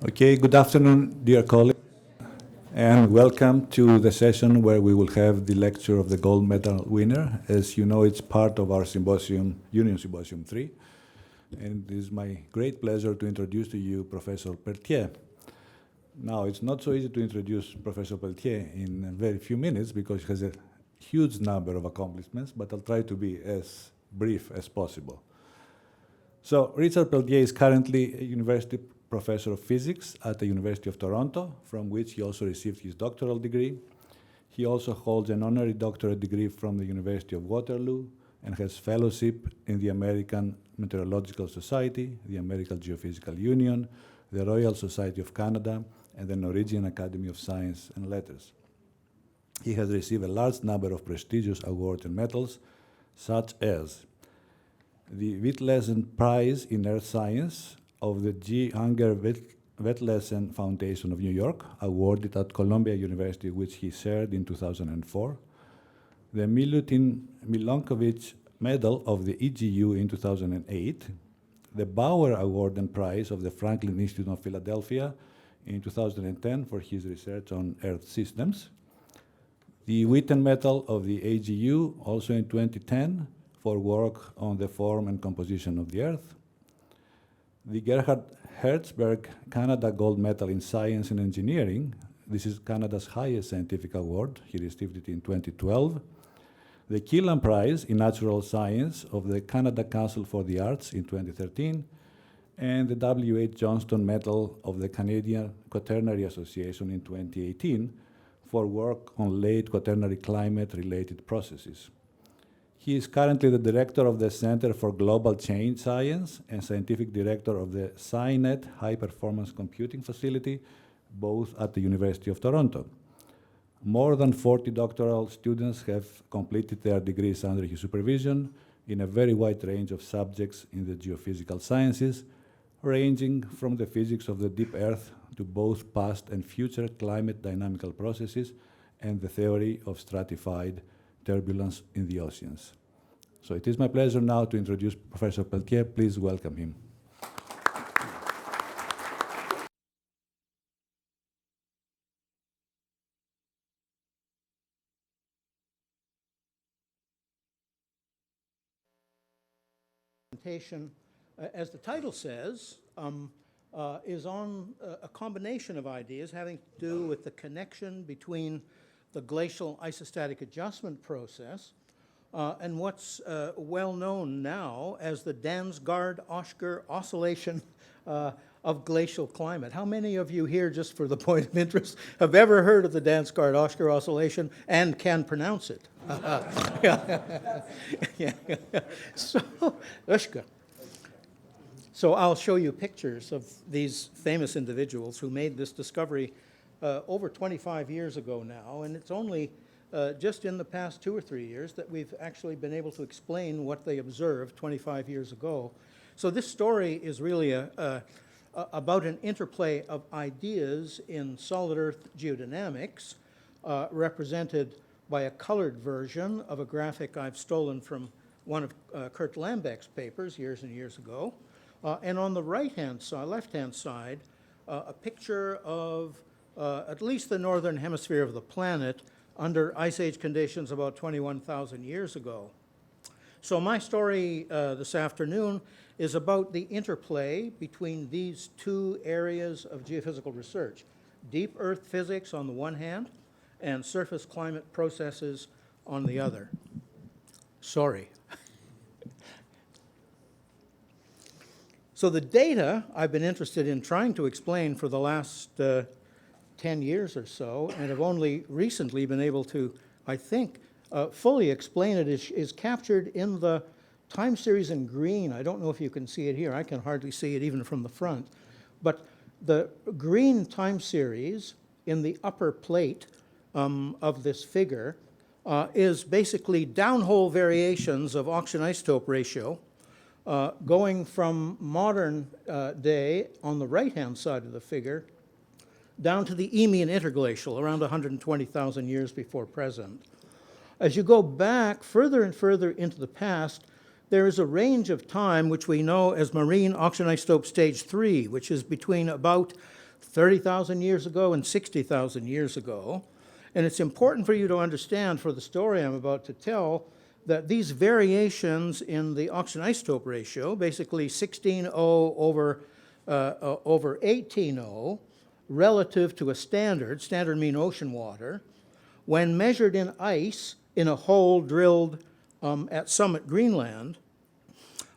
Okay, good afternoon, dear colleagues, and welcome to the session where we will have the lecture of the gold medal winner. As you know, it's part of our symposium, Union Symposium 3, and it is my great pleasure to introduce to you Professor Peltier. Now, it's not so easy to introduce Professor Peltier in a very few minutes because he has a huge number of accomplishments, but I'll try to be as brief as possible. So, Richard Peltier is currently a university professor of physics at the University of Toronto, from which he also received his doctoral degree. He also holds an honorary doctorate degree from the University of Waterloo and has fellowship in the American Meteorological Society, the American Geophysical Union, the Royal Society of Canada, and the Norwegian Academy of Science and Letters. He has received a large number of prestigious awards and medals, such as the Whittlesey Prize in Earth Science of the G. Unger Whittlesey Foundation of New York, awarded at Columbia University, which he shared in 2004. The Milutin Milankovitch Medal of the EGU in 2008. The Bauer Award and Prize of the Franklin Institute of Philadelphia in 2010 for his research on Earth systems. The Witten Medal of the AGU, also in 2010, for work on the form and composition of the Earth. The Gerhard Herzberg Canada Gold Medal in Science and Engineering. This is Canada's highest scientific award. He received it in 2012. The Killam Prize in Natural Science of the Canada Council for the Arts in 2013. And the W.H. Johnston Medal of the Canadian Quaternary Association in 2018 for work on late quaternary climate-related processes. He is currently the director of the Center for Global Change Science and scientific director of the SciNet High Performance Computing Facility, both at the University of Toronto. More than 40 doctoral students have completed their degrees under his supervision in a very wide range of subjects in the geophysical sciences, ranging from the physics of the deep earth to both past and future climate dynamical processes and the theory of stratified turbulence in the oceans. So it is my pleasure now to introduce Professor Peltier. Please welcome him. Presentation, as the title says, is on a combination of ideas having to do with the connection between the glacial isostatic adjustment process and what's well known now as the Dansgaard-Oeschger oscillation of glacial climate. How many of you here, just for the point of interest, have ever heard of the Dansgaard-Oeschger oscillation and can pronounce it? Yeah. So, Oeschger. So I'll show you pictures of these famous individuals who made this discovery over 25 years ago now, and it's only just in the past 2 or 3 years that we've actually been able to explain what they observed 25 years ago. So this story is really about an interplay of ideas in solid Earth geodynamics, represented by a colored version of a graphic I've stolen from one of Kurt Lambeck's papers years and years ago. And on the left-hand side, a picture of at least the northern hemisphere of the planet under ice age conditions about 21,000 years ago. So my story this afternoon is about the interplay between these two areas of geophysical research: deep Earth physics on the one hand, and surface climate processes on the other. Sorry. So the data I've been interested in trying to explain for the last 10 years or so, and have only recently been able to, I think, fully explain it, is captured in the time series in green. I don't know if you can see it here. I can hardly see it even from the front. But the green time series in the upper plate of this figure is basically downhole variations of oxygen isotope ratio going from modern day on the right-hand side of the figure down to the Eemian interglacial, around 120,000 years before present. As you go back further and further into the past, there is a range of time which we know as Marine Oxygen Isotope Stage 3, which is between about 30,000 years ago and 60,000 years ago. And it's important for you to understand, for the story I'm about to tell, that these variations in the oxygen isotope ratio, basically 16O over 18O, relative to a standard mean ocean water, when measured in ice in a hole drilled at Summit Greenland,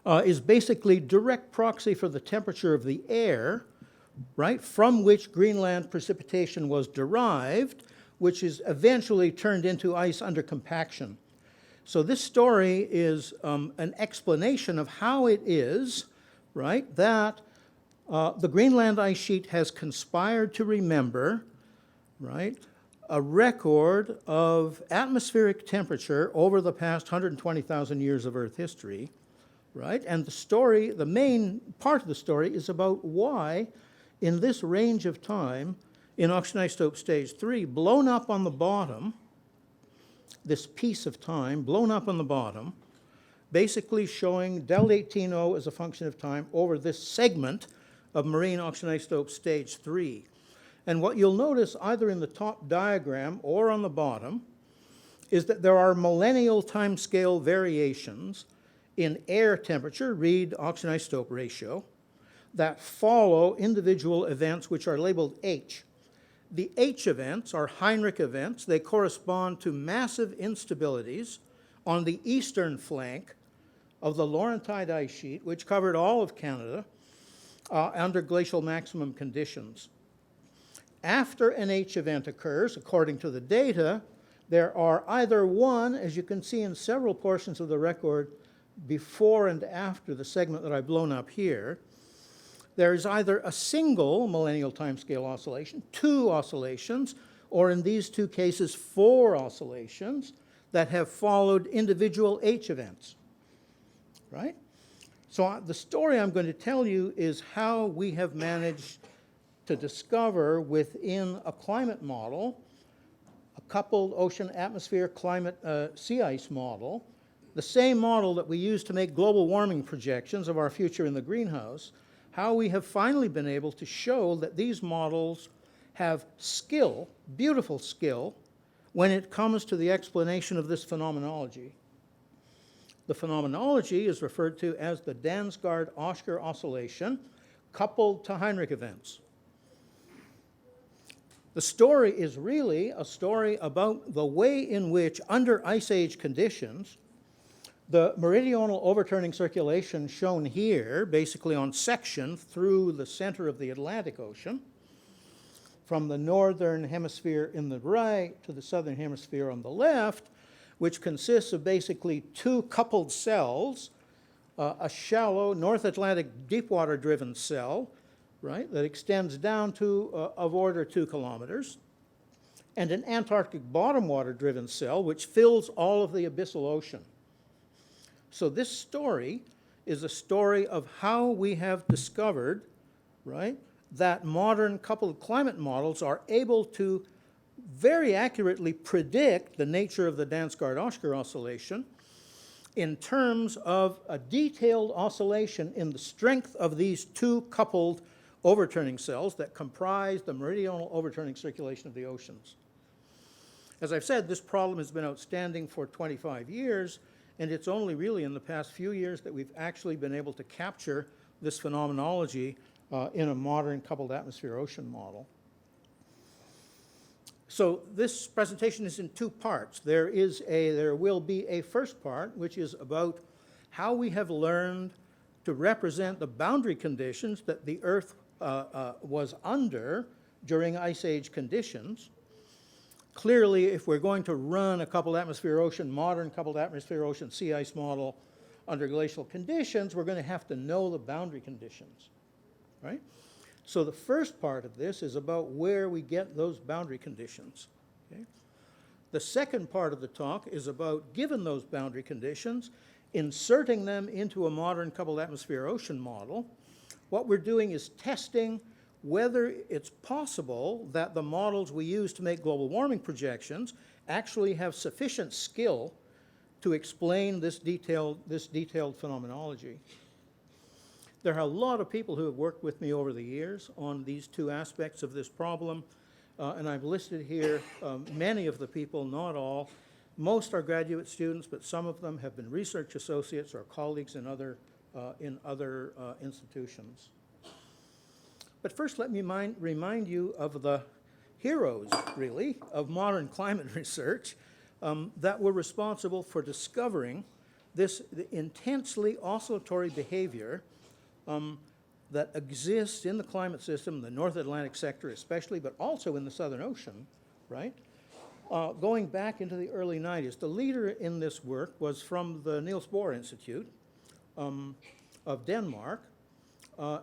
is basically direct proxy for the temperature of the air, right, from which Greenland precipitation was derived, which is eventually turned into ice under compaction. So this story is an explanation of how it is, right, that the Greenland ice sheet has conspired to remember, right, a record of atmospheric temperature over the past 120,000 years of Earth history, right? And the story, the main part of the story is about why in this range of time in oxygen isotope stage 3, blown up on the bottom, this piece of time blown up on the bottom, basically showing del 18O as a function of time over this segment of marine oxygen isotope stage 3. And what you'll notice either in the top diagram or on the bottom is that there are millennial timescale variations in air temperature, read oxygen isotope ratio, that follow individual events which are labeled H. The H events are Heinrich events. They correspond to massive instabilities on the eastern flank of the Laurentide ice sheet, which covered all of Canada under glacial maximum conditions. After an H event occurs, according to the data, there are either one, as you can see in several portions of the record before and after the segment that I've blown up here, there is either a single millennial timescale oscillation, two oscillations, or in these two cases, four oscillations that have followed individual H events, right? So the story I'm going to tell you is how we have managed to discover within a climate model, a coupled ocean atmosphere climate sea ice model, the same model that we use to make global warming projections of our future in the greenhouse, how we have finally been able to show that these models have skill, beautiful skill, when it comes to the explanation of this phenomenology. The phenomenology is referred to as the Dansgaard-Oeschger oscillation coupled to Heinrich events. The story is really a story about the way in which, under ice age conditions, the meridional overturning circulation shown here, basically on section through the center of the Atlantic Ocean, from the northern hemisphere in the right to the southern hemisphere on the left, which consists of basically two coupled cells, a shallow North Atlantic deepwater driven cell, right, that extends down to of order 2 kilometers, and an Antarctic bottom water driven cell which fills all of the abyssal ocean. So this story is a story of how we have discovered, right, that modern coupled climate models are able to very accurately predict the nature of the Dansgaard-Oeschger oscillation in terms of a detailed oscillation in the strength of these two coupled overturning cells that comprise the meridional overturning circulation of the oceans. As I've said, this problem has been outstanding for 25 years, and it's only really in the past few years that we've actually been able to capture this phenomenology in a modern coupled atmosphere ocean model. So this presentation is in two parts. There will be a first part, which is about how we have learned to represent the boundary conditions that the Earth was under during ice age conditions. Clearly, if we're going to run a coupled atmosphere ocean, modern coupled atmosphere ocean sea ice model under glacial conditions, we're going to have to know the boundary conditions, right? So the first part of this is about where we get those boundary conditions. Okay? The second part of the talk is about, given those boundary conditions, inserting them into a modern coupled atmosphere ocean model. What we're doing is testing whether it's possible that the models we use to make global warming projections actually have sufficient skill to explain this detailed phenomenology. There are a lot of people who have worked with me over the years on these two aspects of this problem, and I've listed here many of the people, not all. Most are graduate students, but some of them have been research associates or colleagues in other institutions. But first, let me remind you of the heroes, really, of modern climate research that were responsible for discovering this intensely oscillatory behavior that exists in the climate system, the North Atlantic sector especially, but also in the Southern Ocean, right? Going back into the early 90s. The leader in this work was from the Niels-Bohr Institute of Denmark,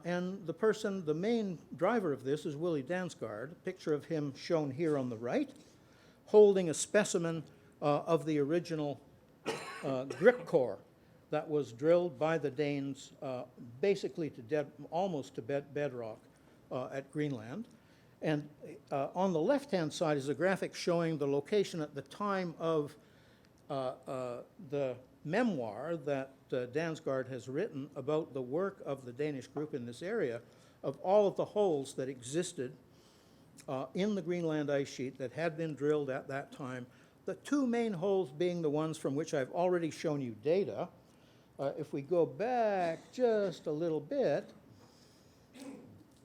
and the main driver of this is Willi Dansgaard, a picture of him shown here on the right, holding a specimen of the original grip core that was drilled by the Danes basically to almost to bedrock at Greenland. And on the left-hand side is a graphic showing the location at the time of the memoir that Dansgaard has written about the work of the Danish group in this area, of all of the holes that existed in the Greenland ice sheet that had been drilled at that time. The two main holes being the ones from which I've already shown you data. If we go back just a little bit,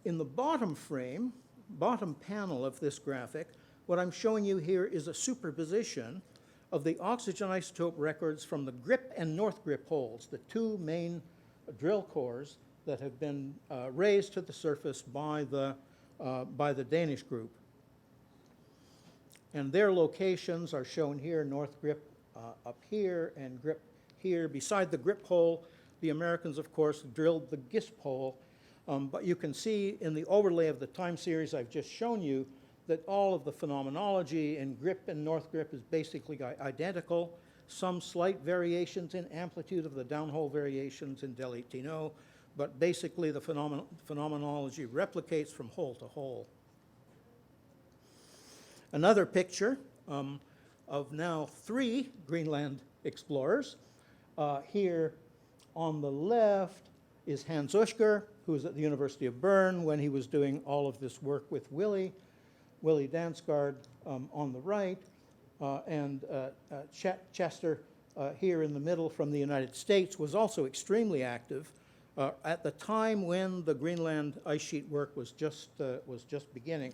in the bottom frame, bottom panel of this graphic, what I'm showing you here is a superposition of the oxygen isotope records from the grip and north grip holes, the two main drill cores that have been raised to the surface by the Danish group. And their locations are shown here, north grip up here and grip here. Beside the grip hole, the Americans, of course, drilled the GISP hole. But you can see in the overlay of the time series I've just shown you that all of the phenomenology in grip and north grip is basically identical. Some slight variations in amplitude of the downhole variations in Del 18O, but basically the phenomenology replicates from hole to hole. Another picture of now 3 Greenland explorers. Here on the left is Hans-Oeschger, who was at the University of Bern when he was doing all of this work with Willi Dansgaard on the right, and Chester here in the middle from the United States was also extremely active at the time when the Greenland ice sheet work was just beginning.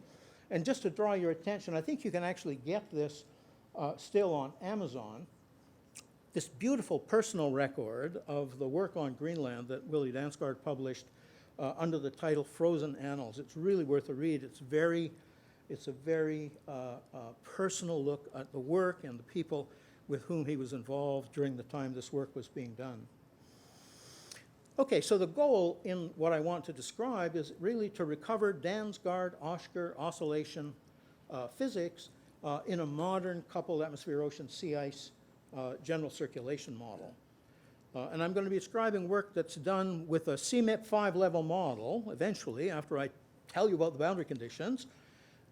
And just to draw your attention, I think you can actually get this still on Amazon, this beautiful personal record of the work on Greenland that Willi Dansgaard published under the title Frozen Annals. It's really worth a read. It's a very personal look at the work and the people with whom he was involved during the time this work was being done. Okay, so the goal in what I want to describe is really to recover Dansgaard-Oeschger oscillation physics in a modern coupled atmosphere ocean sea ice general circulation model. And I'm going to be describing work that's done with a CMIP 5-level model, eventually, after I tell you about the boundary conditions,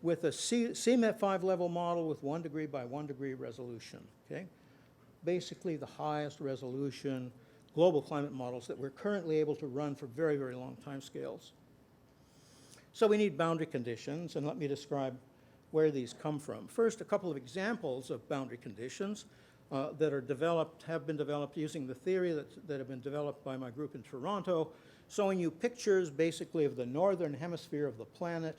with a CMIP 5-level model with 1 degree by 1 degree resolution, okay? Basically the highest resolution global climate models that we're currently able to run for very, very long time scales. So we need boundary conditions, and let me describe where these come from. First, a couple of examples of boundary conditions that have been developed using the theory that have been developed by my group in Toronto, showing you pictures basically of the northern hemisphere of the planet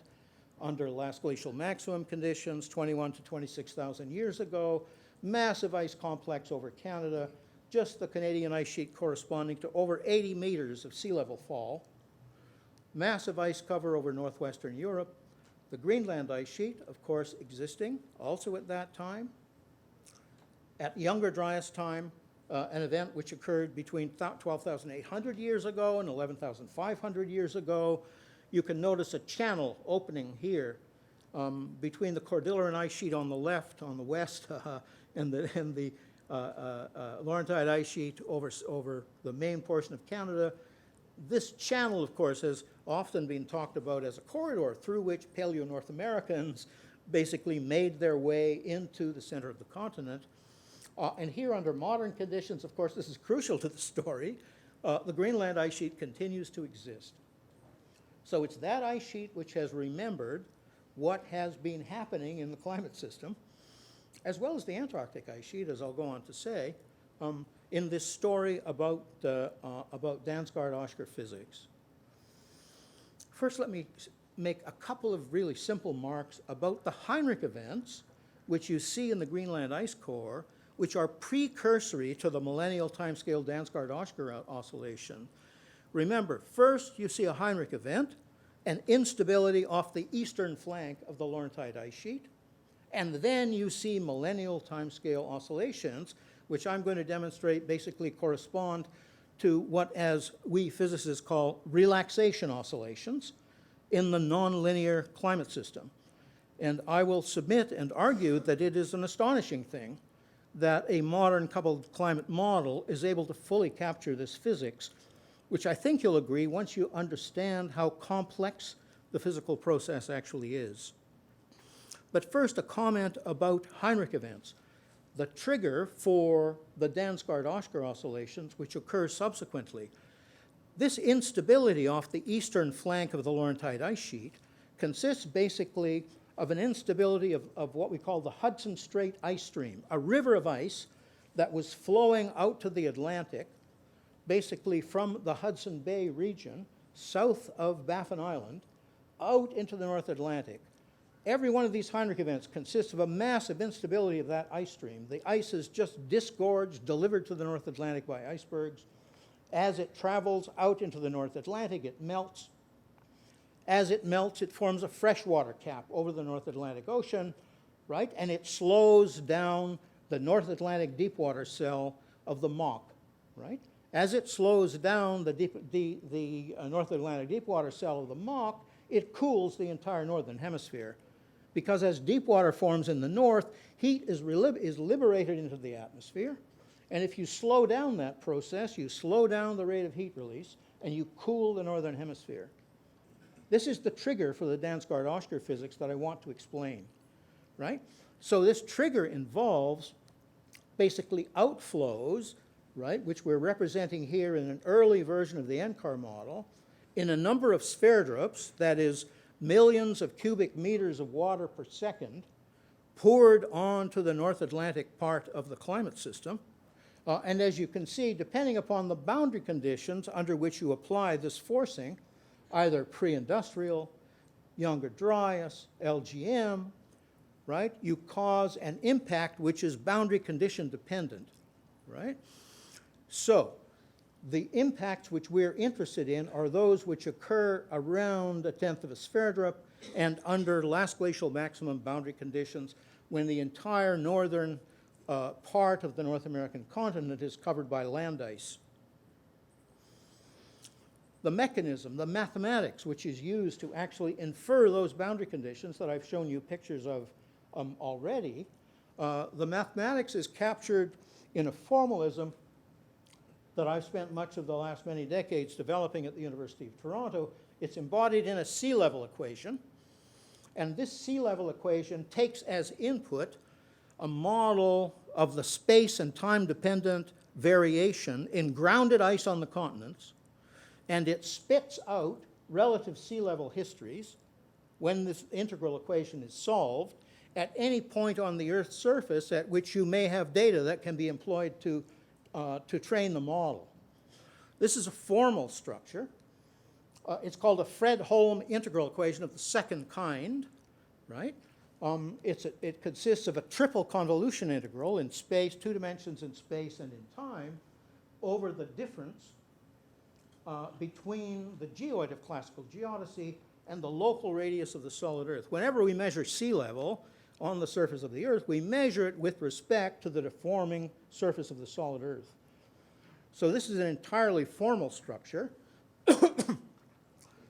under last glacial maximum conditions, 21 to 26,000 years ago, massive ice complex over Canada, just the Canadian ice sheet corresponding to over 80 meters of sea level fall, massive ice cover over northwestern Europe, the Greenland ice sheet, of course, existing also at that time. At younger driest time, an event which occurred between 12,800 years ago and 11,500 years ago. You can notice a channel opening here between the Cordilleran ice sheet on the left, on the west, and the Laurentide ice sheet over the main portion of Canada. This channel, of course, has often been talked about as a corridor through which Paleo-North Americans basically made their way into the center of the continent. And here under modern conditions, of course, this is crucial to the story. the Greenland ice sheet continues to exist. So it's that ice sheet which has remembered what has been happening in the climate system, as well as the Antarctic ice sheet, as I'll go on to say, in this story about Dansgaard-Oeschger physics. First, let me make a couple of really simple marks about the Heinrich events, which you see in the Greenland ice core, which are precursory to the millennial timescale Dansgaard-Oeschger oscillation. Remember, first you see a Heinrich event, an instability off the eastern flank of the Laurentide ice sheet, and then you see millennial timescale oscillations, which I'm going to demonstrate basically correspond to what, as we physicists call, relaxation oscillations in the nonlinear climate system. And I will submit and argue that it is an astonishing thing that a modern coupled climate model is able to fully capture this physics, which I think you'll agree once you understand how complex the physical process actually is. But first, a comment about Heinrich events, the trigger for the Dansgaard-Oeschger oscillations, which occur subsequently. This instability off the eastern flank of the Laurentide ice sheet consists basically of an instability of what we call the Hudson Strait ice stream, a river of ice that was flowing out to the Atlantic, basically from the Hudson Bay region, south of Baffin Island, out into the North Atlantic. Every one of these Heinrich events consists of a massive instability of that ice stream. The ice is just disgorged, delivered to the North Atlantic by icebergs. As it travels out into the North Atlantic, it melts. As it melts, it forms a freshwater cap over the North Atlantic Ocean, right? And it slows down the North Atlantic deepwater cell of the Mach, right? As it slows down the North Atlantic deepwater cell of the Mach, it cools the entire northern hemisphere. Because as deepwater forms in the north, heat is liberated into the atmosphere. And if you slow down that process, you slow down the rate of heat release, and you cool the northern hemisphere. This is the trigger for the Dansgaard-Oeschger physics that I want to explain, right? So this trigger involves basically outflows, right, which we're representing here in an early version of the NCAR model, in a number of spheredrops, that is, millions of cubic meters of water per second, poured onto the North Atlantic part of the climate system. And as you can see, depending upon the boundary conditions under which you apply this forcing, either pre-industrial, Younger Dryas, LGM, right, you cause an impact which is boundary condition dependent, right? So the impacts which we're interested in are those which occur around 1/10 of a spheredrop and under last glacial maximum boundary conditions when the entire northern part of the North American continent is covered by land ice. The mechanism, the mathematics, which is used to actually infer those boundary conditions that I've shown you pictures of already, the mathematics is captured in a formalism that I've spent much of the last many decades developing at the University of Toronto. It's embodied in a sea level equation. And this sea level equation takes as input a model of the space and time dependent variation in grounded ice on the continents, and it spits out relative sea level histories when this integral equation is solved at any point on the Earth's surface at which you may have data that can be employed to train the model. This is a formal structure. It's called a Fredholm integral equation of the second kind, right? It consists of a triple convolution integral in space, 2 dimensions in space and in time, over the difference between the geoid of classical geodesy and the local radius of the solid Earth. Whenever we measure sea level on the surface of the Earth, we measure it with respect to the deforming surface of the solid Earth. So this is an entirely formal structure.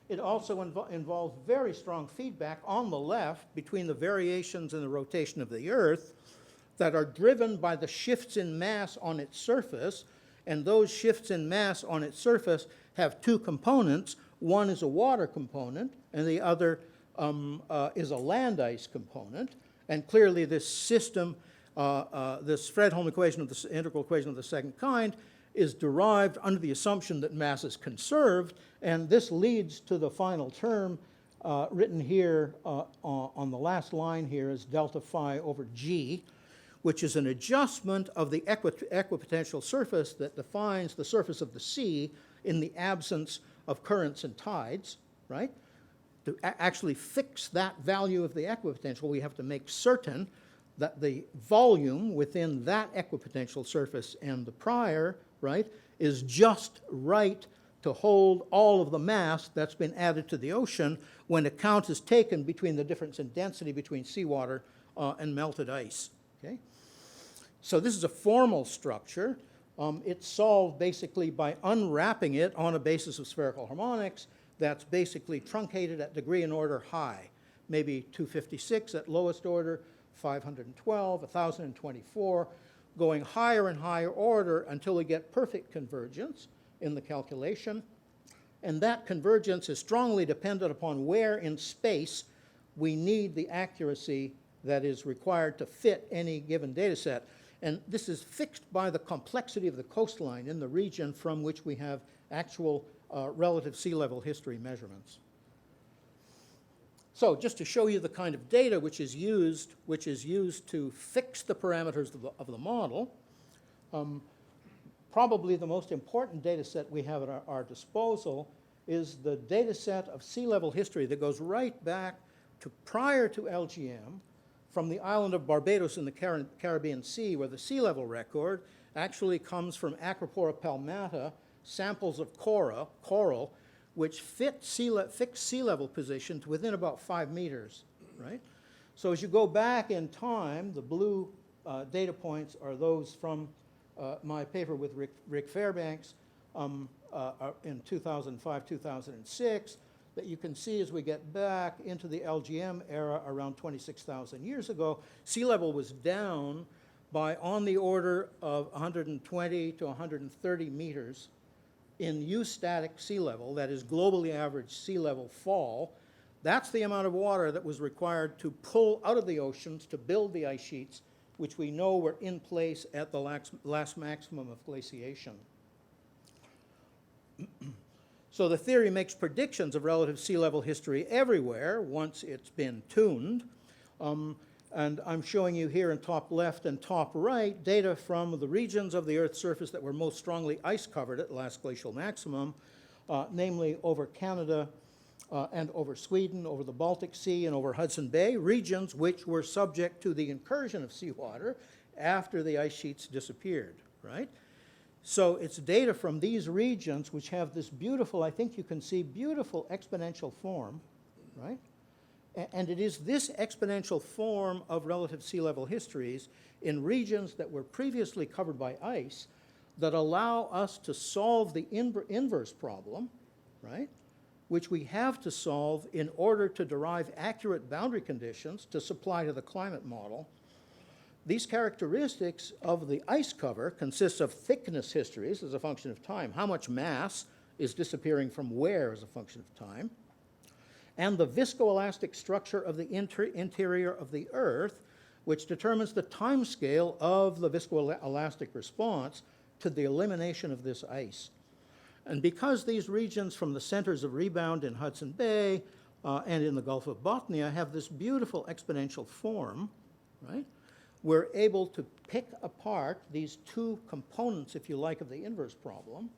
It also involves very strong feedback on the left between the variations in the rotation of the Earth that are driven by the shifts in mass on its surface, and those shifts in mass on its surface have 2 components. One is a water component, and the other is a land ice component. And clearly this system, this Fredholm equation of the integral equation of the second kind, is derived under the assumption that mass is conserved, and this leads to the final term written here on the last line here as delta phi over g, which is an adjustment of the equipotential surface that defines the surface of the sea in the absence of currents and tides, right? To actually fix that value of the equipotential, we have to make certain that the volume within that equipotential surface and the prior, right, is just right to hold all of the mass that's been added to the ocean when account is taken between the difference in density between seawater and melted ice, okay? So this is a formal structure. It's solved basically by unwrapping it on a basis of spherical harmonics that's basically truncated at degree and order high, maybe 256 at lowest order, 512, 1024, going higher and higher order until we get perfect convergence in the calculation. And that convergence is strongly dependent upon where in space we need the accuracy that is required to fit any given data set. And this is fixed by the complexity of the coastline in the region from which we have actual relative sea level history measurements. So just to show you the kind of data which is used to fix the parameters of the model, probably the most important data set we have at our disposal is the data set of sea level history that goes right back to prior to LGM from the island of Barbados in the Caribbean Sea, where the sea level record actually comes from Acropora palmata, samples of coral, which fixed sea level position to within about 5 meters, right? So as you go back in time, the blue data points are those from my paper with Rick Fairbanks in 2005, 2006, that you can see as we get back into the LGM era around 26,000 years ago, sea level was down by on the order of 120 to 130 meters in eustatic sea level, that is globally average sea level fall. That's the amount of water that was required to pull out of the oceans to build the ice sheets, which we know were in place at the last maximum of glaciation. So the theory makes predictions of relative sea level history everywhere once it's been tuned. And I'm showing you here in top left and top right data from the regions of the Earth's surface that were most strongly ice covered at last glacial maximum, namely over Canada and over Sweden, over the Baltic Sea and over Hudson Bay, regions which were subject to the incursion of seawater after the ice sheets disappeared, right? So it's data from these regions which have this beautiful, I think you can see, beautiful exponential form, right? And it is this exponential form of relative sea level histories in regions that were previously covered by ice that allow us to solve the inverse problem, right? Which we have to solve in order to derive accurate boundary conditions to supply to the climate model. These characteristics of the ice cover consist of thickness histories as a function of time, how much mass is disappearing from where as a function of time, and the viscoelastic structure of the interior of the Earth, which determines the time scale of the viscoelastic response to the elimination of this ice. And because these regions from the centers of rebound in Hudson Bay and in the Gulf of Bothnia have this beautiful exponential form, right, we're able to pick apart these two components, if you like, of the inverse problem,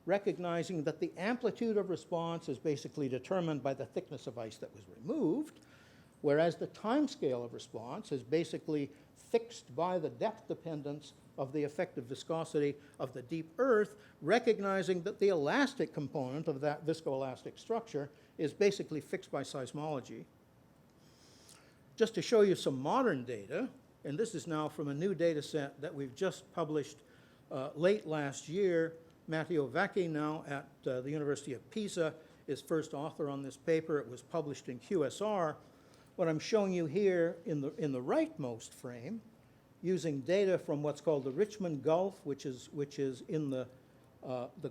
recognizing that the amplitude of response is basically determined by the thickness of ice that was removed, whereas the time scale of response is basically fixed by the depth dependence of the effective viscosity of the deep Earth, recognizing that the elastic component of that viscoelastic structure is basically fixed by seismology. Just to show you some modern data, and this is now from a new data set that we've just published late last year. Matteo Vacchi, now at the University of Pisa, is first author on this paper. It was published in QSR. What I'm showing you here in the rightmost frame, using data from what's called the Richmond Gulf, which is in the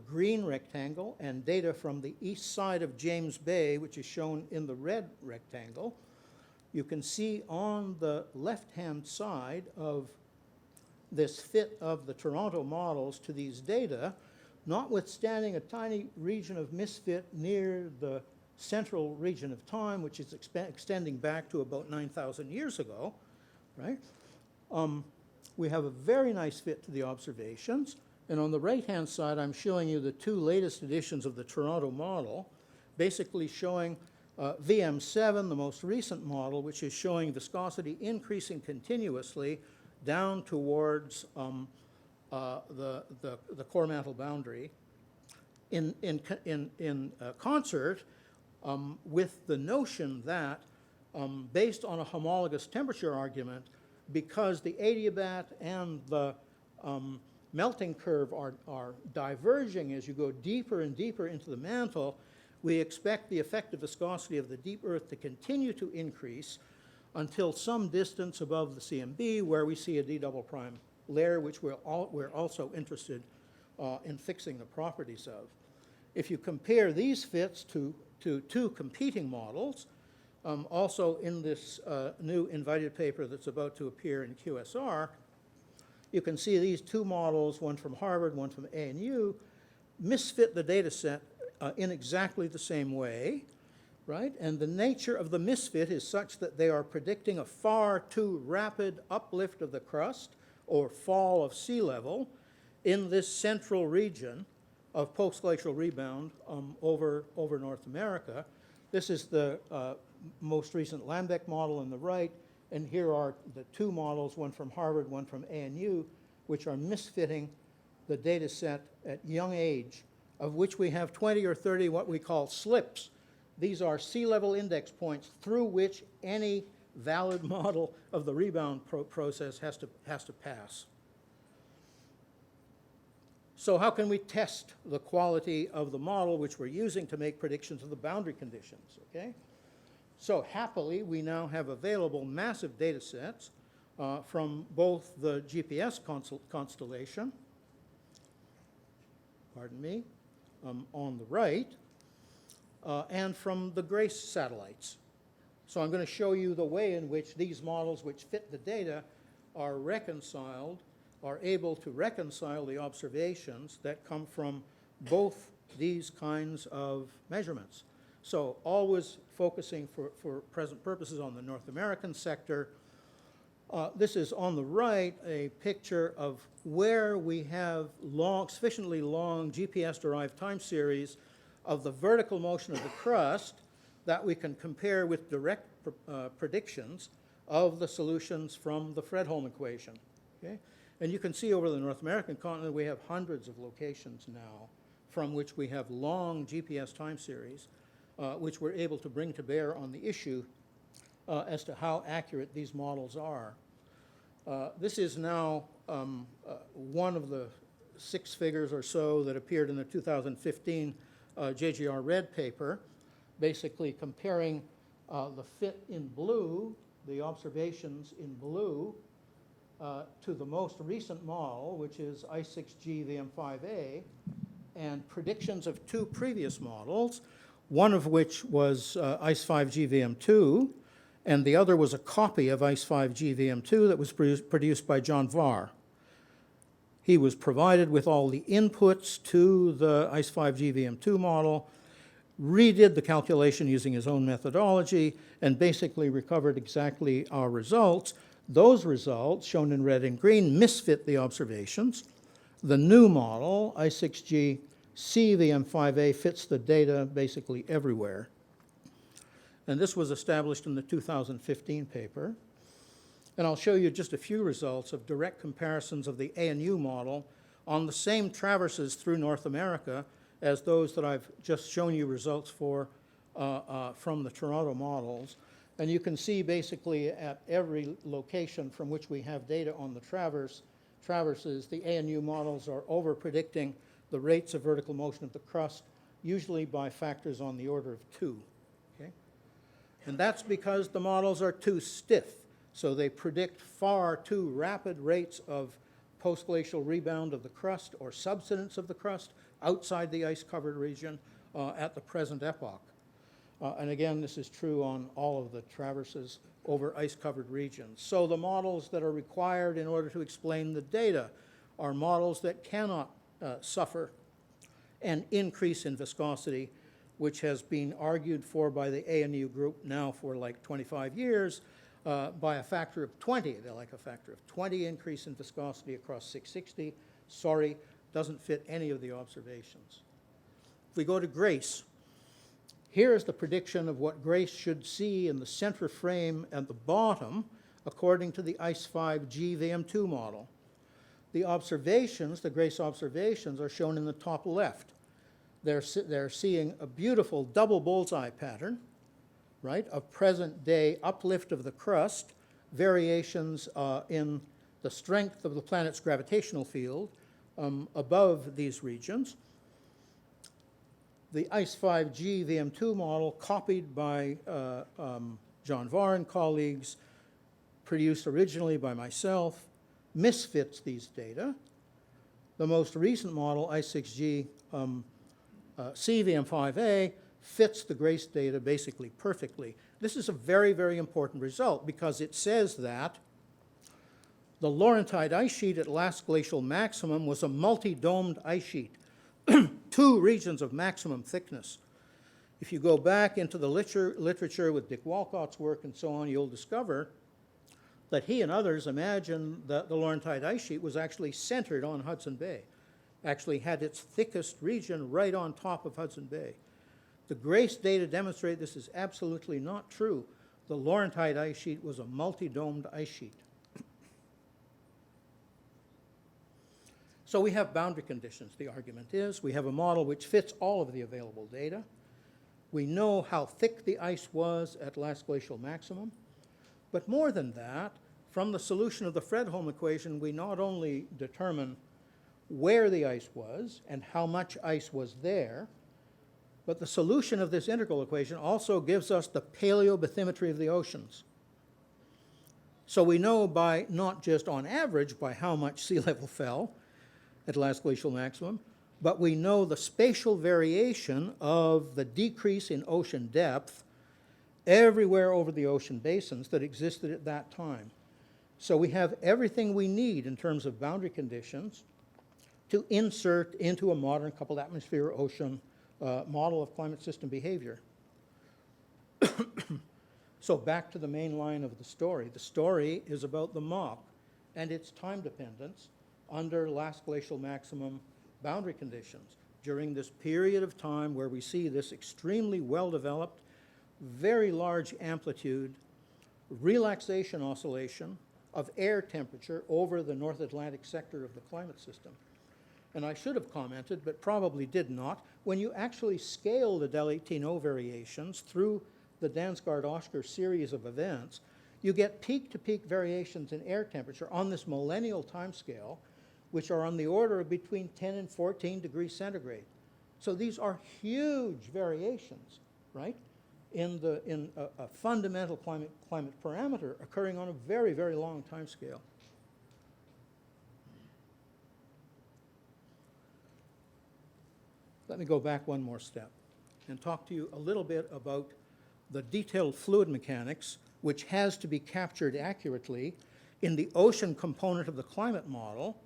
green rectangle, and data from the east side of James Bay, which is shown in the red rectangle. You can see on the left-hand side of this fit of the Toronto models to these data, notwithstanding a tiny region of misfit near the central region of time, which is extending back to about 9,000 years ago, right? We have a very nice fit to the observations. And on the right-hand side, I'm showing you the two latest editions of the Toronto model, basically showing VM7, the most recent model, which is showing viscosity increasing continuously down towards the core mantle boundary in concert with the notion that, based on a homologous temperature argument, because the adiabat and the melting curve are diverging as you go deeper and deeper into the mantle, we expect the effective viscosity of the deep Earth to continue to increase until some distance above the CMB, where we see a D double prime layer, which we're also interested in fixing the properties of. If you compare these fits to two competing models, also in this new invited paper that's about to appear in QSR, you can see these two models, one from Harvard, one from ANU, misfit the data set in exactly the same way, right? And the nature of the misfit is such that they are predicting a far too rapid uplift of the crust or fall of sea level in this central region of post-glacial rebound over North America. This is the most recent Lambeck model on the right, and here are the two models, one from Harvard, one from ANU, which are misfitting the data set at young age, of which we have 20 or 30 what we call slips. These are sea level index points through which any valid model of the rebound process has to pass. So how can we test the quality of the model which we're using to make predictions of the boundary conditions, okay? So happily, we now have available massive data sets from both the GPS constellation, pardon me, on the right, and from the GRACE satellites. So I'm going to show you the way in which these models which fit the data are able to reconcile the observations that come from both these kinds of measurements. So always focusing for present purposes on the North American sector. This is on the right a picture of where we have sufficiently long GPS-derived time series of the vertical motion of the crust that we can compare with direct predictions of the solutions from the Fredholm equation. Okay? And you can see over the North American continent we have hundreds of locations now from which we have long GPS time series which we're able to bring to bear on the issue as to how accurate these models are. This is now one of the 6 figures or so that appeared in the 2015 JGR Red paper, basically comparing the fit in blue, the observations in blue, to the most recent model, which is I6G VM5A, and predictions of 2 previous models, one of which was ICE5G VM2, and the other was a copy of ICE5G VM2 that was produced by John Varr. He was provided with all the inputs to the ICE5G VM2 model, redid the calculation using his own methodology, and basically recovered exactly our results. Those results, shown in red and green, misfit the observations. The new model, I6G CVM5A, fits the data basically everywhere. And this was established in the 2015 paper. And I'll show you just a few results of direct comparisons of the ANU model on the same traverses through North America as those that I've just shown you results for from the Toronto models. And you can see basically at every location from which we have data on the traverses, the ANU models are over-predicting the rates of vertical motion of the crust, usually by factors on the order of 2. Okay? And that's because the models are too stiff. So they predict far too rapid rates of post-glacial rebound of the crust or subsidence of the crust outside the ice-covered region at the present epoch. And again, this is true on all of the traverses over ice-covered regions. So the models that are required in order to explain the data are models that cannot suffer an increase in viscosity, which has been argued for by the ANU group now for like 25 years by a factor of 20. They're like a factor of 20 increase in viscosity across 660. Sorry, doesn't fit any of the observations. If we go to Grace, here is the prediction of what Grace should see in the center frame at the bottom according to the ICE5 GVM2 model. The observations, the Grace observations, are shown in the top left. They're seeing a beautiful double bullseye pattern, right, of present-day uplift of the crust, variations in the strength of the planet's gravitational field above these regions. The ICE5G VM2 model, copied by John Varr and colleagues, produced originally by myself, misfits these data. The most recent model, ICE6G CVM5A, fits the Grace data basically perfectly. This is a very, very important result because it says that the Laurentide ice sheet at last glacial maximum was a multi-domed ice sheet, 2 regions of maximum thickness. If you go back into the literature with Dick Walcott's work and so on, you'll discover that he and others imagined that the Laurentide ice sheet was actually centered on Hudson Bay, actually had its thickest region right on top of Hudson Bay. The Grace data demonstrate this is absolutely not true. The Laurentide ice sheet was a multi-domed ice sheet. So we have boundary conditions, the argument is. We have a model which fits all of the available data. We know how thick the ice was at last glacial maximum. But more than that, from the solution of the Fredholm equation, we not only determine where the ice was and how much ice was there, but the solution of this integral equation also gives us the paleobathymetry of the oceans. So we know by not just on average by how much sea level fell at last glacial maximum, but we know the spatial variation of the decrease in ocean depth everywhere over the ocean basins that existed at that time. So we have everything we need in terms of boundary conditions to insert into a modern coupled atmosphere ocean model of climate system behavior. So back to the main line of the story. The story is about the Mach and its time dependence under last glacial maximum boundary conditions during this period of time where we see this extremely well-developed, very large amplitude relaxation oscillation of air temperature over the North Atlantic sector of the climate system. And I should have commented, but probably did not, when you actually scale the Del 18O variations through the Dansgaard-Oeschger series of events, you get peak-to-peak variations in air temperature on this millennial timescale, which are on the order of between 10 and 14 degrees centigrade. So these are huge variations, right, in a fundamental climate parameter occurring on a very, very long time scale. Let me go back one more step and talk to you a little bit about the detailed fluid mechanics, which has to be captured accurately in the ocean component of the climate model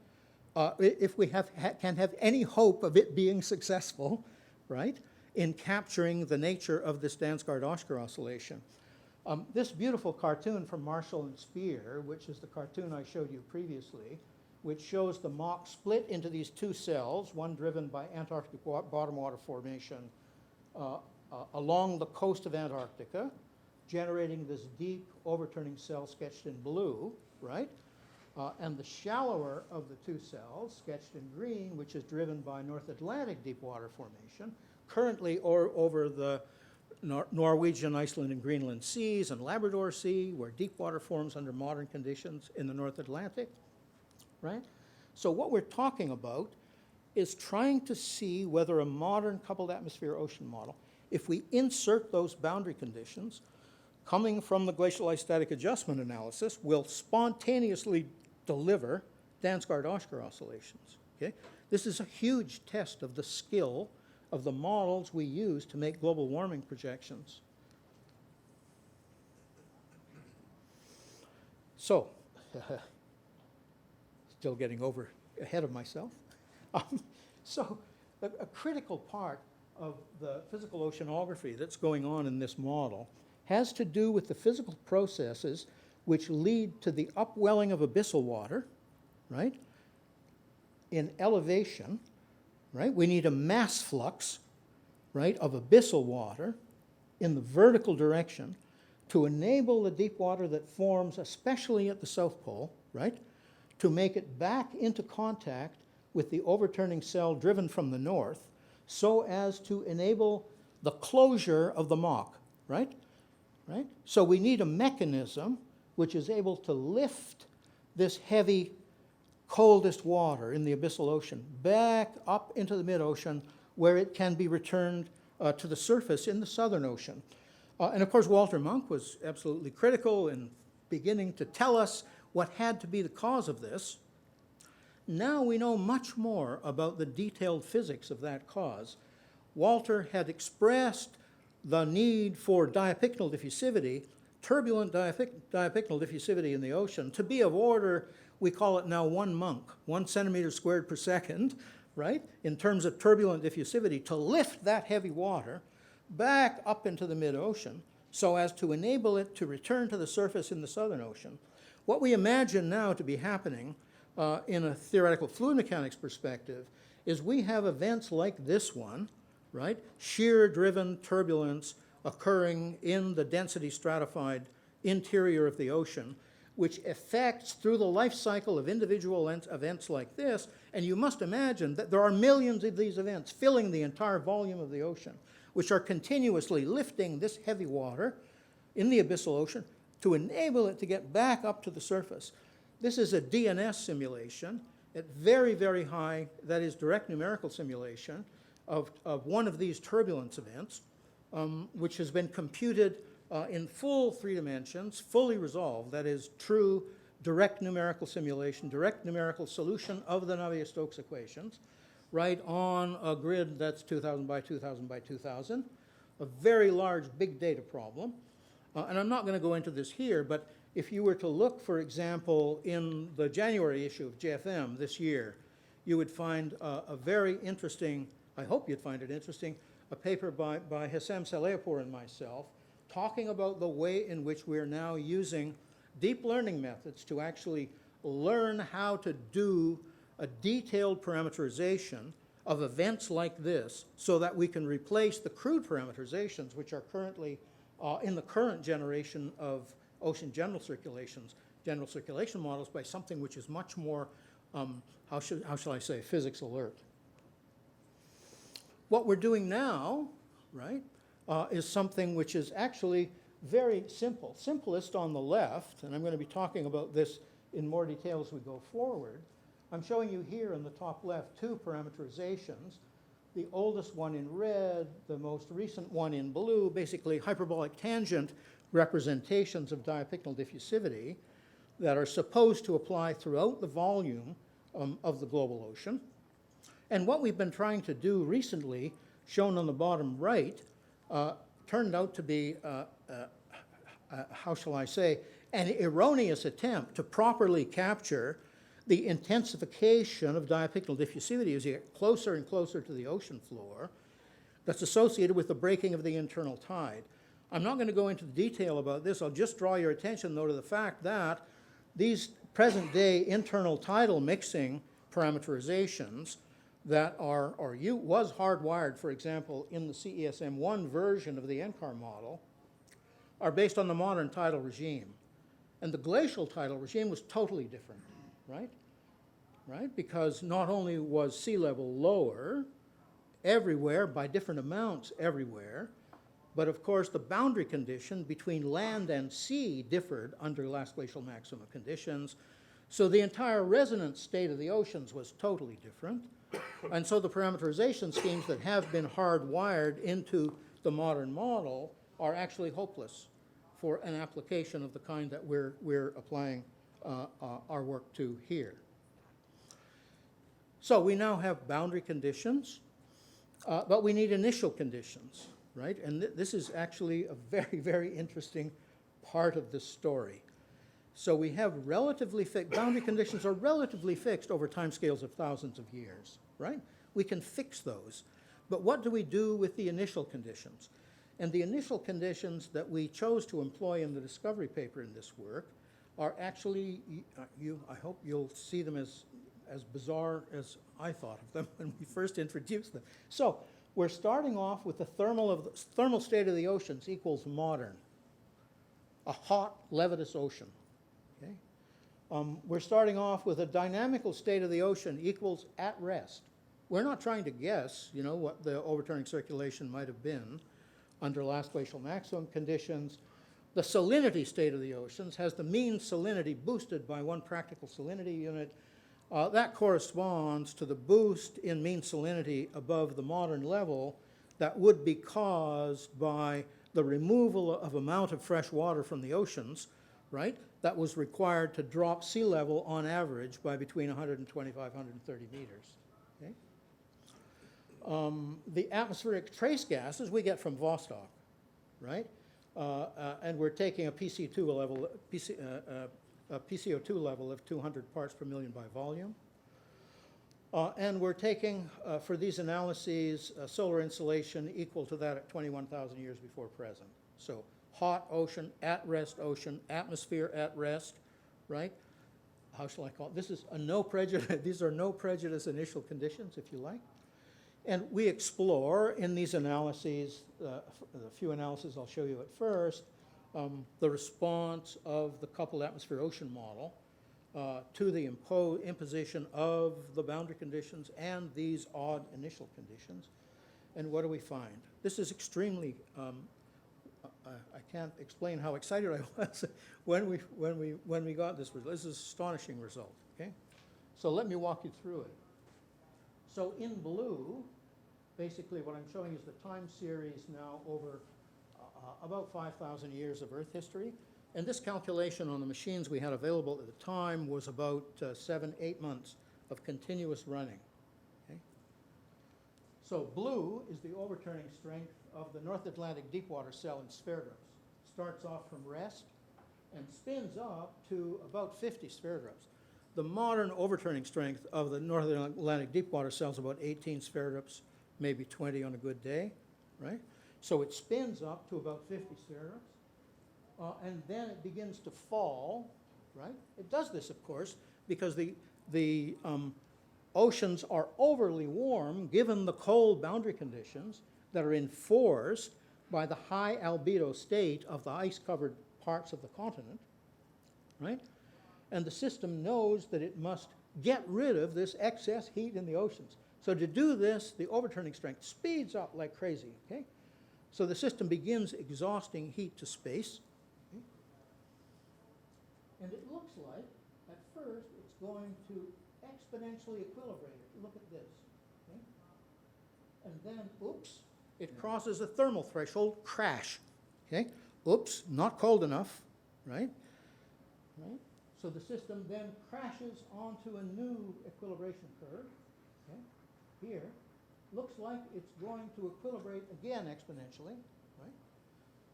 if we can have any hope of it being successful, right, in capturing the nature of this Dansgaard-Oeschger oscillation. This beautiful cartoon from Marshall and Spear, which is the cartoon I showed you previously, which shows the Mach split into these 2 cells, one driven by Antarctic bottom water formation along the coast of Antarctica, generating this deep overturning cell sketched in blue, right? And the shallower of the 2 cells, sketched in green, which is driven by North Atlantic deep water formation, currently over the Norwegian, Iceland, and Greenland seas and Labrador Sea, where deep water forms under modern conditions in the North Atlantic, right? So what we're talking about is trying to see whether a modern coupled atmosphere ocean model, if we insert those boundary conditions coming from the glacial ice static adjustment analysis, will spontaneously deliver Dansgaard-Oeschger oscillations, okay? This is a huge test of the skill of the models we use to make global warming projections, So, still getting ahead of myself. So, a critical part of the physical oceanography that's going on in this model has to do with the physical processes which lead to the upwelling of abyssal water, right? In elevation, right? We need a mass flux, right, of abyssal water in the vertical direction to enable the deep water that forms, especially at the South Pole, right, to make it back into contact with the overturning cell driven from the north so as to enable the closure of the mock, right? Right? So we need a mechanism which is able to lift this heavy, coldest water in the abyssal ocean back up into the mid-ocean where it can be returned to the surface in the Southern Ocean. And of course, Walter Munk was absolutely critical in beginning to tell us what had to be the cause of this. Now we know much more about the detailed physics of that cause. Walter had expressed the need for diapicnal diffusivity, turbulent diapicnal diffusivity in the ocean, to be of order, we call it now 1 Munk, 1 centimeter squared per second, right, in terms of turbulent diffusivity, to lift that heavy water back up into the mid-ocean so as to enable it to return to the surface in the Southern Ocean. What we imagine now to be happening in a theoretical fluid mechanics perspective is we have events like this one, right, shear-driven turbulence occurring in the density stratified interior of the ocean, which affects through the life cycle of individual events like this, and you must imagine that there are millions of these events filling the entire volume of the ocean, which are continuously lifting this heavy water in the abyssal ocean to enable it to get back up to the surface. This is a DNS simulation at very, very high, that is direct numerical simulation of one of these turbulence events, which has been computed in full 3 dimensions, fully resolved, that is true direct numerical simulation, direct numerical solution of the Navier-Stokes equations, right on a grid that's 2,000 by 2,000 by 2,000, a very large big data problem. And I'm not going to go into this here, but if you were to look, for example, in the January issue of JFM this year, you would find a very interesting, I hope you'd find it interesting, a paper by Hessam Salehipour and myself talking about the way in which we're now using deep learning methods to actually learn how to do a detailed parameterization of events like this so that we can replace the crude parameterizations which are currently in the current generation of ocean general circulation models by something which is much more, how shall I say, physics alert. What we're doing now, right, is something which is actually very simple. Simplest on the left, and I'm going to be talking about this in more detail as we go forward. I'm showing you here in the top left 2 parameterizations. The oldest one in red, the most recent one in blue, basically hyperbolic tangent representations of diapicnal diffusivity that are supposed to apply throughout the volume of the global ocean. And what we've been trying to do recently, shown on the bottom right, turned out to be, how shall I say, an erroneous attempt to properly capture the intensification of diapicnal diffusivity as you get closer and closer to the ocean floor that's associated with the breaking of the internal tide. I'm not going to go into detail about this. I'll just draw your attention, though, to the fact that these present-day internal tidal mixing parameterizations that was hardwired, for example, in the CESM1 version of the NCAR model, are based on the modern tidal regime. And the glacial tidal regime was totally different, right? Right? Because not only was sea level lower everywhere by different amounts everywhere, but of course the boundary condition between land and sea differed under last glacial maxima conditions. So the entire resonance state of the oceans was totally different. And so the parameterization schemes that have been hardwired into the modern model are actually hopeless for an application of the kind that we're applying our work to here. So we now have boundary conditions, but we need initial conditions, right? And this is actually a very, very interesting part of this story. So we have relatively fixed, boundary conditions are relatively fixed over timescales of thousands of years, right? We can fix those. But what do we do with the initial conditions? And the initial conditions that we chose to employ in the discovery paper in this work are actually, I hope you'll see them as bizarre as I thought of them when we first introduced them. So we're starting off with the thermal state of the oceans equals modern, a hot, levitous ocean. Okay? We're starting off with a dynamical state of the ocean equals at rest. We're not trying to guess, what the overturning circulation might have been under last glacial maximum conditions. The salinity state of the oceans has the mean salinity boosted by 1 practical salinity unit. That corresponds to the boost in mean salinity above the modern level that would be caused by the removal of amount of fresh water from the oceans, right? That was required to drop sea level on average by between 125, 130 meters. Okay? The atmospheric trace gases we get from Vostok, right? And we're taking a PCO2 level of 200 parts per million by volume. And we're taking, for these analyses, solar insolation equal to that at 21,000 years before present. So hot ocean, at-rest ocean, atmosphere at rest, right? How shall I call it? This is a no prejudice, these are no prejudice initial conditions, if you like. And we explore in these analyses, the few analyses I'll show you at first, the response of the coupled atmosphere-ocean model to the imposition of the boundary conditions and these odd initial conditions. And what do we find? This is extremely, I can't explain how excited I was when we got this result. This is an astonishing result, okay? So let me walk you through it. So in blue, basically what I'm showing is the time series now over about 5,000 years of Earth history. And this calculation on the machines we had available at the time was about 7-8 months of continuous running. Okay? So blue is the overturning strength of the North Atlantic deepwater cell in spherographs. Starts off from rest and spins up to about 50 spherographs. The modern overturning strength of the North Atlantic deepwater cell is about 18 spherographs, maybe 20 on a good day, right? So it spins up to about 50 spherographs. And then it begins to fall, right? It does this, of course, because the oceans are overly warm given the cold boundary conditions that are enforced by the high albedo state of the ice-covered parts of the continent, right? And the system knows that it must get rid of this excess heat in the oceans. So to do this, the overturning strength speeds up like crazy, okay? So the system begins exhausting heat to space. Okay? And it looks like, at first, it's going to exponentially equilibrate it. Look at this. Okay? And then, oops, it crosses a thermal threshold, crash. Okay? Oops, not cold enough, right? Right? So the system then crashes onto a new equilibration curve. Okay? Here, looks like it's going to equilibrate again exponentially, right?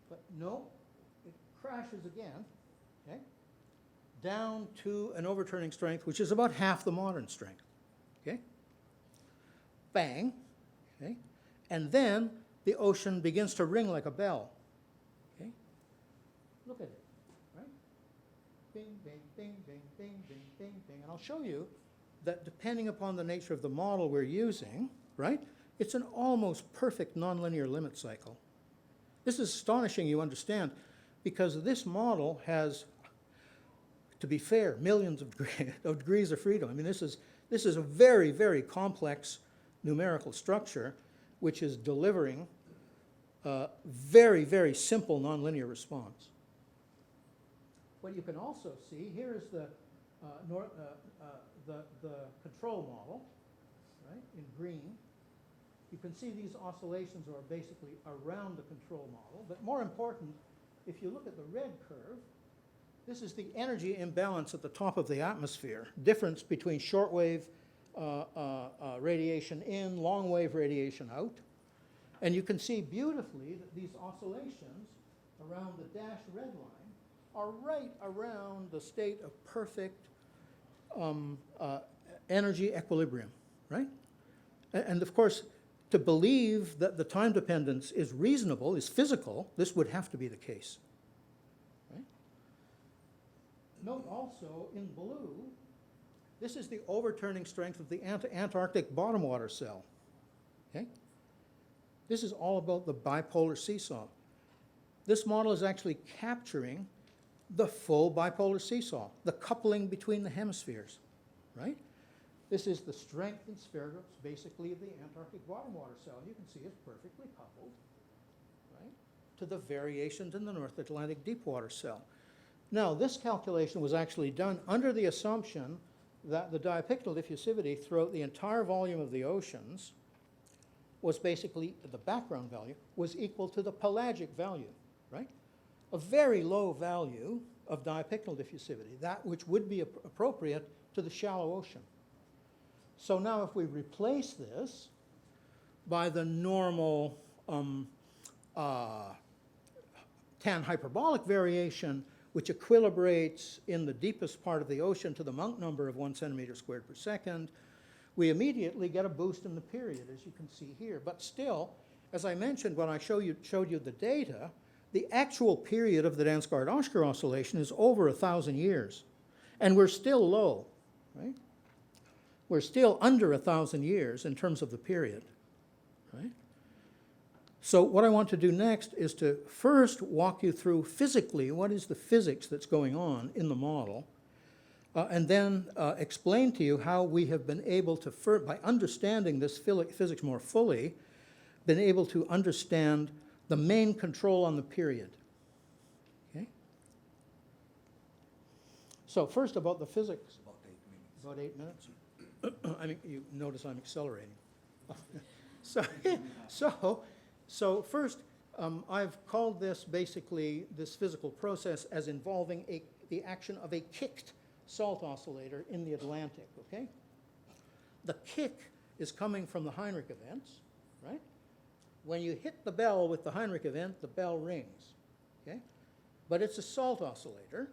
But no, it crashes again, okay? Down to an overturning strength, which is about half the modern strength, okay? Bang, okay? And then the ocean begins to ring like a bell, okay? Look at it, right? Bing, bing, bing, bing, bing, bing, bing, bing. And I'll show you that depending upon the nature of the model we're using, right, it's an almost perfect nonlinear limit cycle. This is astonishing, you understand, because this model has, to be fair, millions of degrees of freedom. I mean, this is a very, very complex numerical structure which is delivering a very, very simple nonlinear response. What you can also see, here is the control model, right, in green. You can see these oscillations are basically around the control model. But more important, if you look at the red curve, this is the energy imbalance at the top of the atmosphere, difference between shortwave radiation in, long wave radiation out. And you can see beautifully that these oscillations around the dashed red line are right around the state of perfect energy equilibrium, right? And of course, to believe that the time dependence is reasonable, is physical, this would have to be the case. Right? Note also in blue, this is the overturning strength of the Antarctic bottom water cell. Okay? This is all about the bipolar seesaw. This model is actually capturing the full bipolar seesaw, the coupling between the hemispheres, right? This is the strength and spherographs, basically, of the Antarctic bottom water cell. You can see it's perfectly coupled, right, to the variations in the North Atlantic deep water cell. Now, this calculation was actually done under the assumption that the diapictal diffusivity throughout the entire volume of the oceans was basically, the background value, was equal to the pelagic value, right? A very low value of diapictal diffusivity, that which would be appropriate to the shallow ocean. So now if we replace this by the normal tan hyperbolic variation, which equilibrates in the deepest part of the ocean to the Munk number of 1 centimeter squared per second, we immediately get a boost in the period, as you can see here. But still, as I mentioned when I showed you the data, the actual period of the Dansgaard-Oeschger oscillation is over 1,000 years. And we're still low, right? We're still under 1,000 years in terms of the period, right? So what I want to do next is to first walk you through physically what is the physics that's going on in the model, and then explain to you how we have been able to, by understanding this physics more fully, been able to understand the main control on the period. Okay? So first about the physics. About 8 minutes. I mean, you notice I'm accelerating. So first, I've called this basically this physical process as involving the action of a kicked salt oscillator in the Atlantic, okay? The kick is coming from the Heinrich events, right? When you hit the bell with the Heinrich event, the bell rings, okay? But it's a salt oscillator,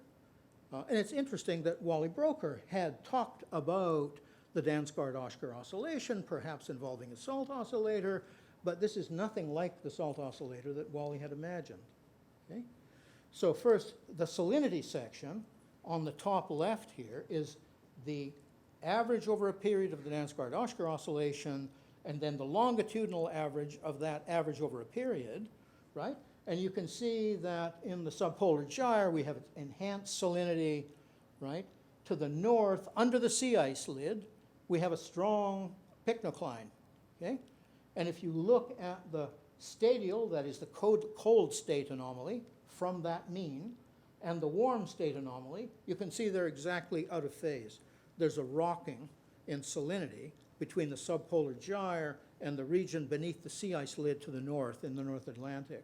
and it's interesting that Willi Broeker had talked about the Dansgaard-Oeschger oscillation, perhaps involving a salt oscillator, but this is nothing like the salt oscillator that Willi had imagined, okay? So first, the salinity section on the top left here is the average over a period of the Dansgaard-Oeschger oscillation, and then the longitudinal average of that average over a period, right? And you can see that in the subpolar gyre, we have enhanced salinity, right? To the north, under the sea ice lid, we have a strong pycnocline, okay? And if you look at the stadial, that is the cold state anomaly from that mean, and the warm state anomaly, you can see they're exactly out of phase. There's a rocking in salinity between the subpolar gyre and the region beneath the sea ice lid to the north in the North Atlantic.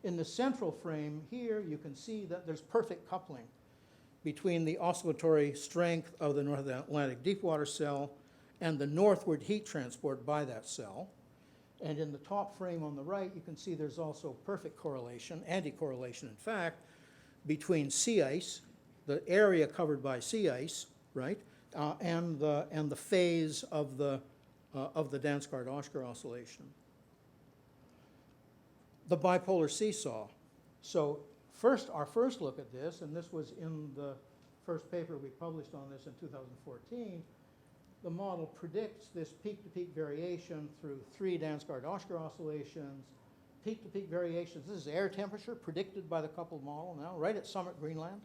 In the central frame here, you can see that there's perfect coupling between the oscillatory strength of the North Atlantic deepwater cell and the northward heat transport by that cell. And in the top frame on the right, you can see there's also perfect correlation, anti-correlation in fact, between sea ice, the area covered by sea ice, right, and the phase of the Dansgaard-Oeschger oscillation. The bipolar seesaw. So our first look at this, and this was in the first paper we published on this in 2014, the model predicts this peak-to-peak variation through 3 Dansgaard-Oeschger oscillations, peak-to-peak variations. This is air temperature predicted by the coupled model now, right at Summit Greenland.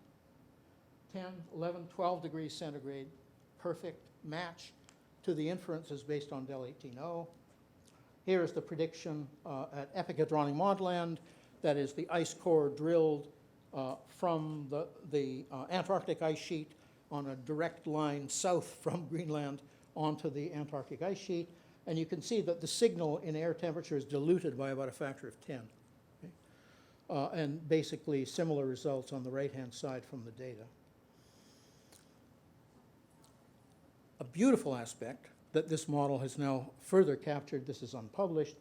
10, 11, 12 degrees centigrade, perfect match to the inferences based on Del 18.0. Here is the prediction at Epicadroni Modland, that is the ice core drilled from the Antarctic ice sheet on a direct line south from Greenland onto the Antarctic ice sheet. And you can see that the signal in air temperature is diluted by about a factor of 10. Okay? And basically similar results on the right-hand side from the data. A beautiful aspect that this model has now further captured, this is unpublished,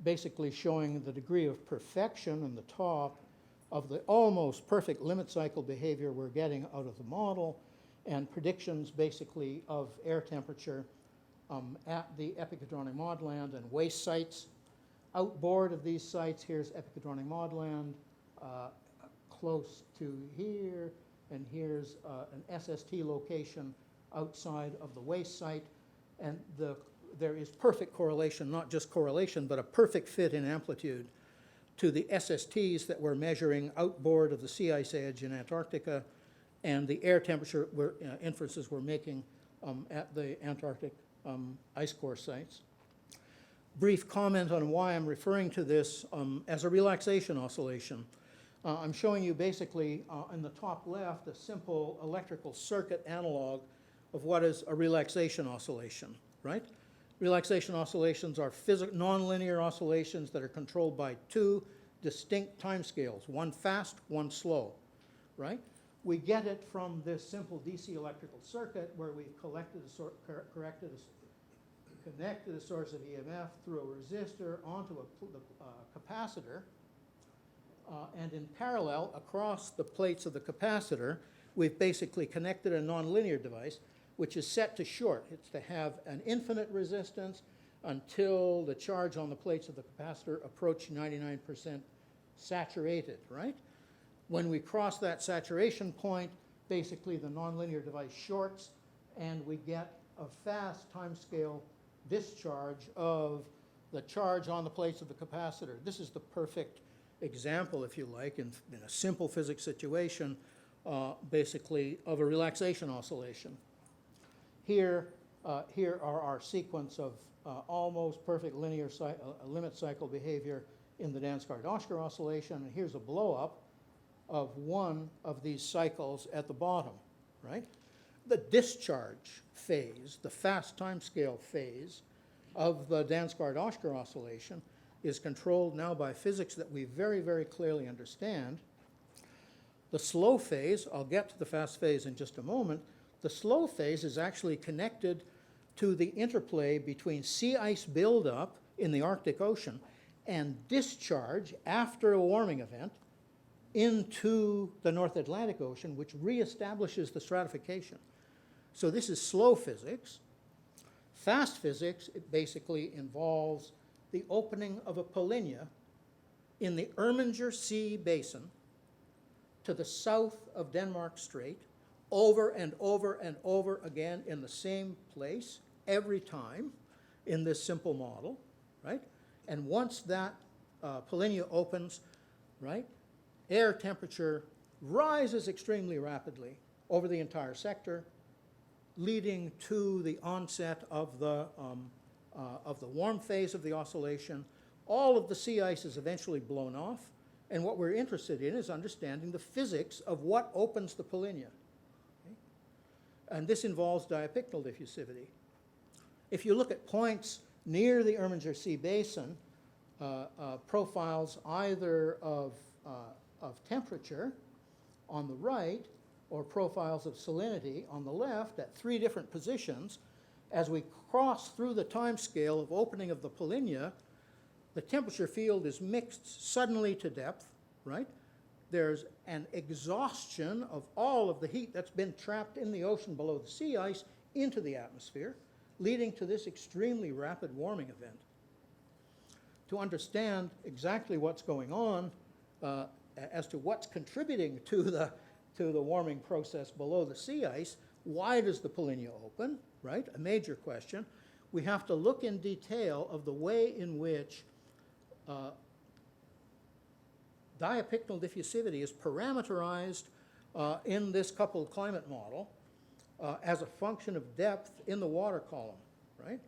basically showing the degree of perfection in the top of the almost perfect limit cycle behavior we're getting out of the model, and predictions basically of air temperature at the epicadronic modland and waste sites. Outboard of these sites, here's epicadronic modland, close to here, and here's an SST location outside of the waste site, and there is perfect correlation, not just correlation, but a perfect fit in amplitude to the SSTs that we're measuring outboard of the sea ice edge in Antarctica and the air temperature inferences we're making at the Antarctic ice core sites. Brief comment on why I'm referring to this as a relaxation oscillation. I'm showing you basically in the top left a simple electrical circuit analog of what is a relaxation oscillation, right? Relaxation oscillations are nonlinear oscillations that are controlled by two distinct timescales, one fast, one slow, right? We get it from this simple DC electrical circuit where we've connected a source of EMF through a resistor onto a capacitor, and in parallel across the plates of the capacitor, we've basically connected a nonlinear device which is set to short. It's to have an infinite resistance until the charge on the plates of the capacitor approach 99% saturated, right? When we cross that saturation point, basically the nonlinear device shorts and we get a fast timescale discharge of the charge on the plates of the capacitor. This is the perfect example, if you like, in a simple physics situation, basically of a relaxation oscillation. Here are our sequence of almost perfect linear limit cycle behavior in the Dansgaard-Oeschger oscillation, and here's a blow-up of one of these cycles at the bottom, right? The discharge phase, the fast timescale phase of the Dansgaard-Oeschger oscillation is controlled now by physics that we very, very clearly understand. The slow phase, I'll get to the fast phase in just a moment, the slow phase is actually connected to the interplay between sea ice buildup in the Arctic Ocean and discharge after a warming event into the North Atlantic Ocean, which reestablishes the stratification. So this is slow physics. Fast physics, it basically involves the opening of a polynya in the Erminger Sea basin to the south of Denmark Strait, over and over and over again in the same place every time in this simple model, right? And once that polynya opens, right, air temperature rises extremely rapidly over the entire sector, leading to the onset of the warm phase of the oscillation. All of the sea ice is eventually blown off, and what we're interested in is understanding the physics of what opens the polynya. Okay? And this involves diapicnal diffusivity. If you look at points near the Erminger Sea basin, profiles either of temperature on the right or profiles of salinity on the left at three different positions, as we cross through the time scale of opening of the polynya, the temperature field is mixed suddenly to depth, right? There's an exhaustion of all of the heat that's been trapped in the ocean below the sea ice into the atmosphere, leading to this extremely rapid warming event. To understand exactly what's going on as to what's contributing to the warming process below the sea ice, why does the polynya open, right? A major question. We have to look in detail of the way in which diapicnal diffusivity is parameterized in this coupled climate model as a function of depth in the water column, right?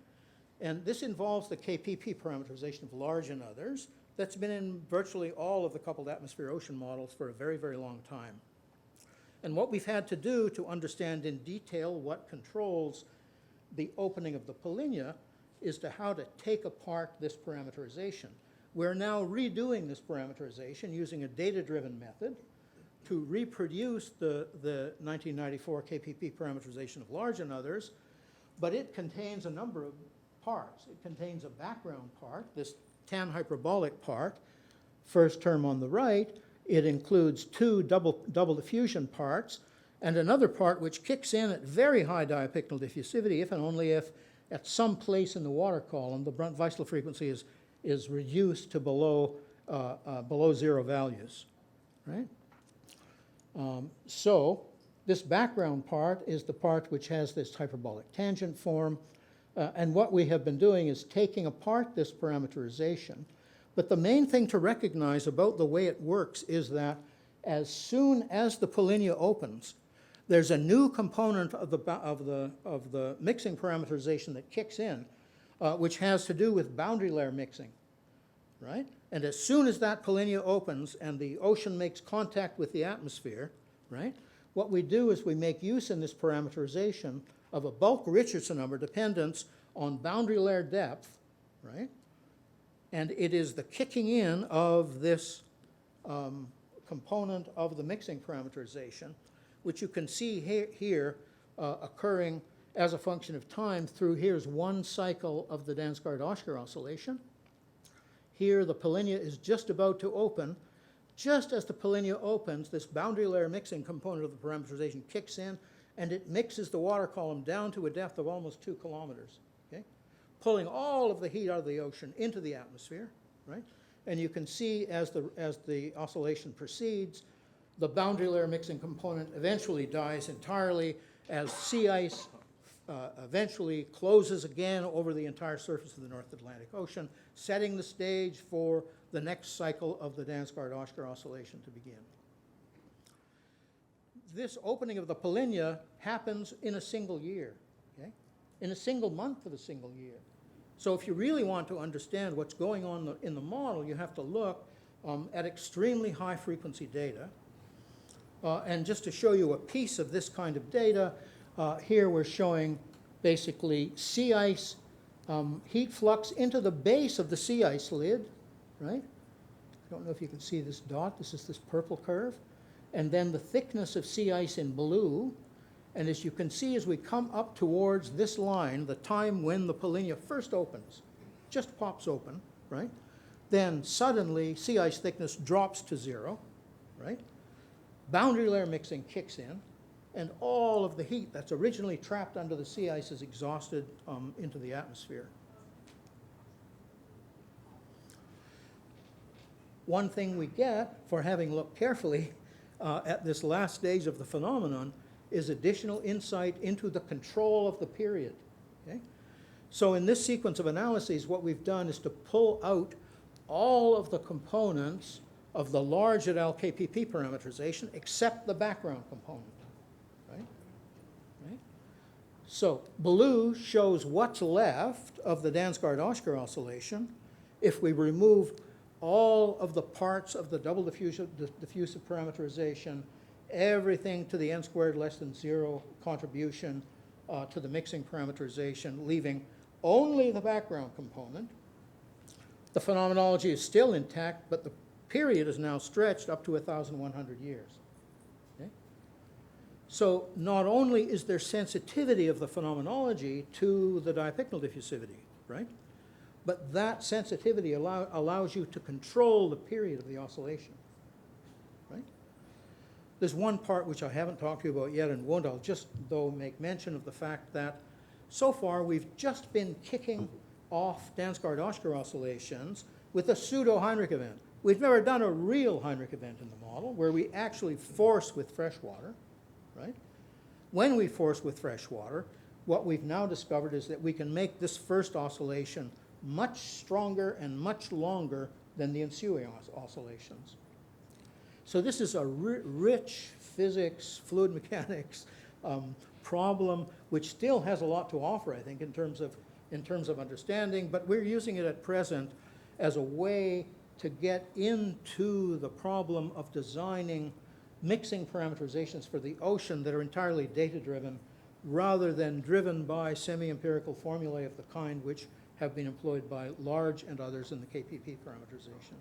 And this involves the KPP parameterization of large and others that's been in virtually all of the coupled atmosphere ocean models for a very, very long time. And what we've had to do to understand in detail what controls the opening of the polynya is to how to take apart this parameterization. We're now redoing this parameterization using a data-driven method to reproduce the 1994 KPP parameterization of large and others, but it contains a number of parts. It contains a background part, this tan hyperbolic part, first term on the right, It includes two double diffusion parts and another part which kicks in at very high diapicnal diffusivity if and only if at some place in the water column the Brunt-Weissel frequency is reduced to below zero values, right? So this background part is the part which has this hyperbolic tangent form, and what we have been doing is taking apart this parameterization. But the main thing to recognize about the way it works is that as soon as the polynya opens, there's a new component of the mixing parameterization that kicks in, which has to do with boundary layer mixing, right? And as soon as that polynya opens and the ocean makes contact with the atmosphere, right, what we do is we make use in this parameterization of a bulk Richardson number dependence on boundary layer depth, right? And it is the kicking in of this component of the mixing parameterization, which you can see here occurring as a function of time through here's one cycle of the Dansgaard-Oeschger oscillation. Here the polynya is just about to open. Just as the polynya opens, this boundary layer mixing component of the parameterization kicks in, and it mixes the water column down to a depth of almost 2 kilometers, okay? Pulling all of the heat out of the ocean into the atmosphere, right? And you can see as the oscillation proceeds, the boundary layer mixing component eventually dies entirely as sea ice eventually closes again over the entire surface of the North Atlantic Ocean, setting the stage for the next cycle of the Dansgaard-Oeschger oscillation to begin. This opening of the polynya happens in a single year, okay? In a single month of a single year. So if you really want to understand what's going on in the model, you have to look at extremely high frequency data. And just to show you a piece of this kind of data, here we're showing basically sea ice heat flux into the base of the sea ice lid, right? I don't know if you can see this dot. This is this purple curve. And then the thickness of sea ice in blue. And as you can see, as we come up towards this line, the time when the polynya first opens, just pops open, right? Then suddenly sea ice thickness drops to 0, right? Boundary layer mixing kicks in, and all of the heat that's originally trapped under the sea ice is exhausted into the atmosphere. One thing we get for having looked carefully at this last stage of the phenomenon is additional insight into the control of the period. Okay? So in this sequence of analyses, what we've done is to pull out all of the components of the large at LKPP parameterization except the background component. Right? So blue shows what's left of the Dansgaard-Oeschger oscillation if we remove all of the parts of the double diffusive parameterization, everything to the n squared less than 0 contribution to the mixing parameterization, leaving only the background component. The phenomenology is still intact, but the period is now stretched up to 1,100 years. Okay? So not only is there sensitivity of the phenomenology to the diapicnal diffusivity, right? But that sensitivity allows you to control the period of the oscillation, right? There's one part which I haven't talked to you about yet and won't. I'll just, though, make mention of the fact that so far we've just been kicking off Dansgaard-Oeschger oscillations with a pseudo-Heinrich event. We've never done a real Heinrich event in the model where we actually force with fresh water, right? When we force with fresh water, what we've now discovered is that we can make this first oscillation much stronger and much longer than the ensuing oscillations. So this is a rich physics, fluid mechanics problem, which still has a lot to offer, I think, in terms of understanding, but we're using it at present as a way to get into the problem of designing mixing parameterizations for the ocean that are entirely data-driven rather than driven by semi-empirical formulae of the kind which have been employed by Large and others in the KPP parameterization.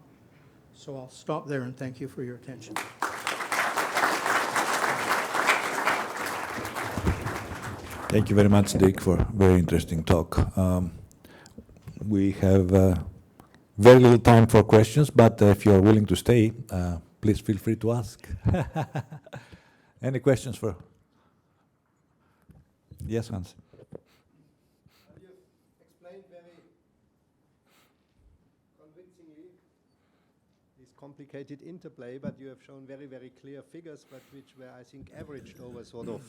So I'll stop there and thank you for your attention. Thank you very much, Dick, for a very interesting talk. We have very little time for questions, but if you're willing to stay, please feel free to ask. Any questions for? Yes, Hans. You explained very convincingly this complicated interplay, but you have shown very, very clear figures, but which were, I think, averaged over sort of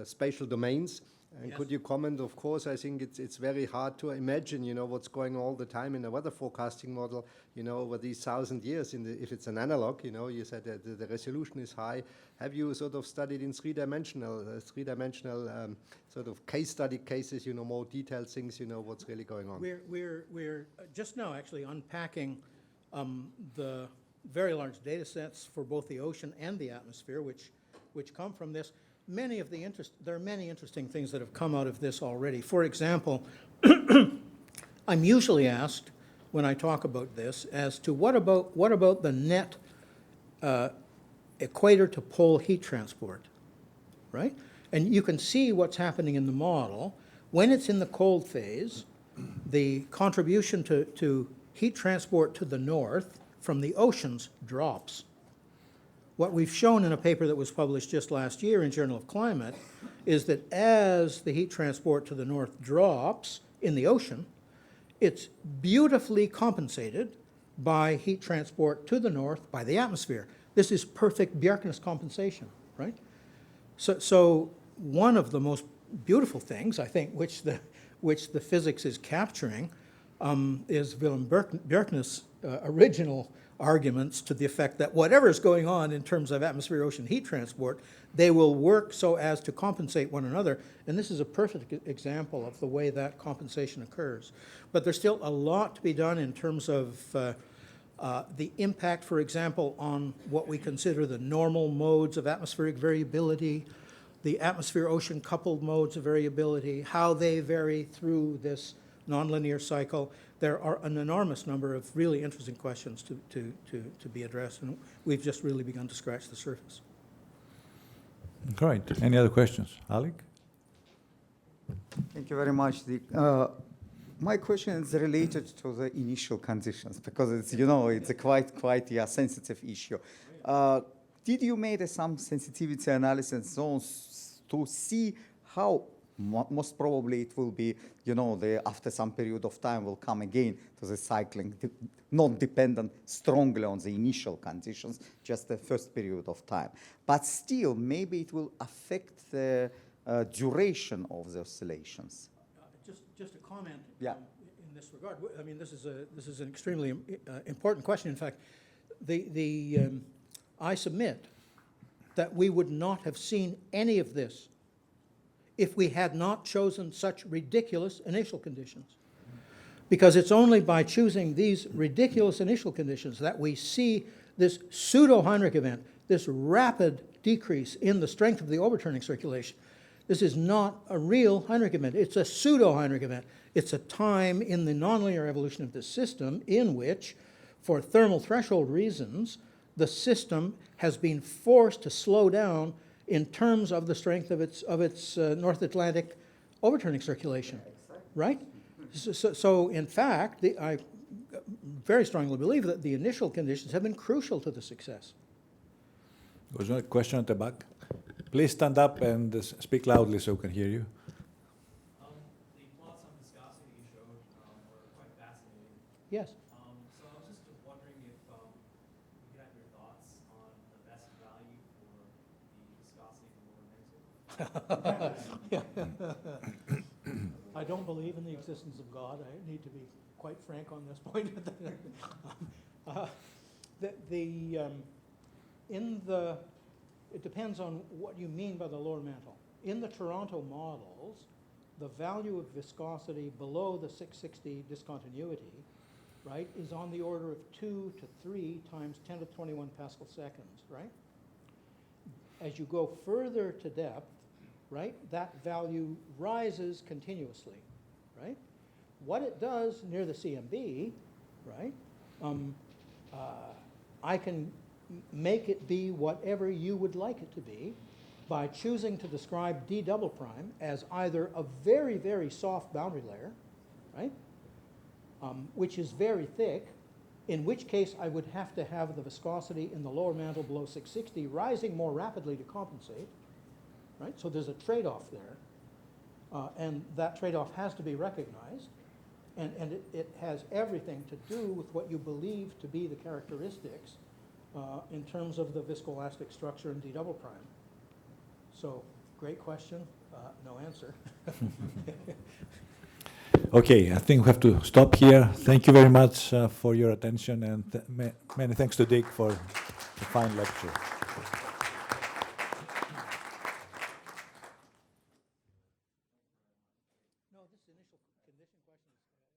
spatial domains. And Yes. could you comment? Of course, I think it's very hard to imagine, what's going on all the time in a weather forecasting model, over these 1,000 years. If it's an analog, you said that the resolution is high. Have you sort of studied in three-dimensional sort of case study cases, more detailed things, what's really going on? We're just now actually unpacking the very large data sets for both the ocean and the atmosphere, which come from this. There are many interesting things that have come out of this already. For example, I'm usually asked when I talk about this as to what about the net equator to pole heat transport, right? And you can see what's happening in the model. When it's in the cold phase, the contribution to heat transport to the north from the oceans drops. What we've shown in a paper that was published just last year in Journal of Climate is that as the heat transport to the north drops in the ocean, it's beautifully compensated by heat transport to the north by the atmosphere. This is perfect Bjerknes compensation, right? So one of the most beautiful things, I think, which the physics is capturing is Willem Bjerknes' original arguments to the effect that whatever is going on in terms of atmosphere-ocean heat transport, they will work so as to compensate one another. And this is a perfect example of the way that compensation occurs. But there's still a lot to be done in terms of the impact, for example, on what we consider the normal modes of atmospheric variability, the atmosphere-ocean coupled modes of variability, how they vary through this nonlinear cycle. There are an enormous number of really interesting questions to be addressed, and we've just really begun to scratch the surface. Great. Any other questions? Alec? Thank you very much. My question is related to the initial conditions, because it's, it's a quite sensitive issue. Did you make some sensitivity analysis zones to see how most probably it will be, after some period of time will come again to the cycling, not dependent strongly on the initial conditions, just the first period of time. But still, maybe it will affect the duration of the oscillations. Just a comment Yeah. In this regard. I mean, this is an extremely important question. In fact, I submit that we would not have seen any of this if we had not chosen such ridiculous initial conditions. Because it's only by choosing these ridiculous initial conditions that we see this pseudo-Heinrich event, this rapid decrease in the strength of the overturning circulation. This is not a real Heinrich event. It's a pseudo-Heinrich event. It's a time in the nonlinear evolution of the system in which, for thermal threshold reasons, the system has been forced to slow down in terms of the strength of its North Atlantic overturning circulation, right? So in fact, I very strongly believe that the initial conditions have been crucial to the success. Was there a question at the back? Please stand up and speak loudly so we can hear you. The plots on viscosity you showed were quite fascinating. Yes. So I was just wondering if you could have your thoughts on the best value for the viscosity of the lower I don't believe in the existence of God. I need to be quite frank on this point. It depends on what you mean by the lower mantle. In the Toronto models, the value of viscosity below the 660 discontinuity, right, is on the order of 2 to 3 times 10 to the 21 Pascal seconds, right? As you go further to depth, right, that value rises continuously, right? What it does near the CMB, right, I can make it be whatever you would like it to be by choosing to describe D double prime as either a very, very soft boundary layer, right, which is very thick, in which case I would have to have the viscosity in the lower mantle below 660 rising more rapidly to compensate, right? So there's a trade-off there, and that trade-off has to be recognized, and it has everything to do with what you believe to be the characteristics in terms of the viscoelastic structure in D double prime. So, great question, no answer. Okay, I think we have to stop here. Thank you very much for your attention, and many thanks to Dick for the fine lecture. No, this initial condition question is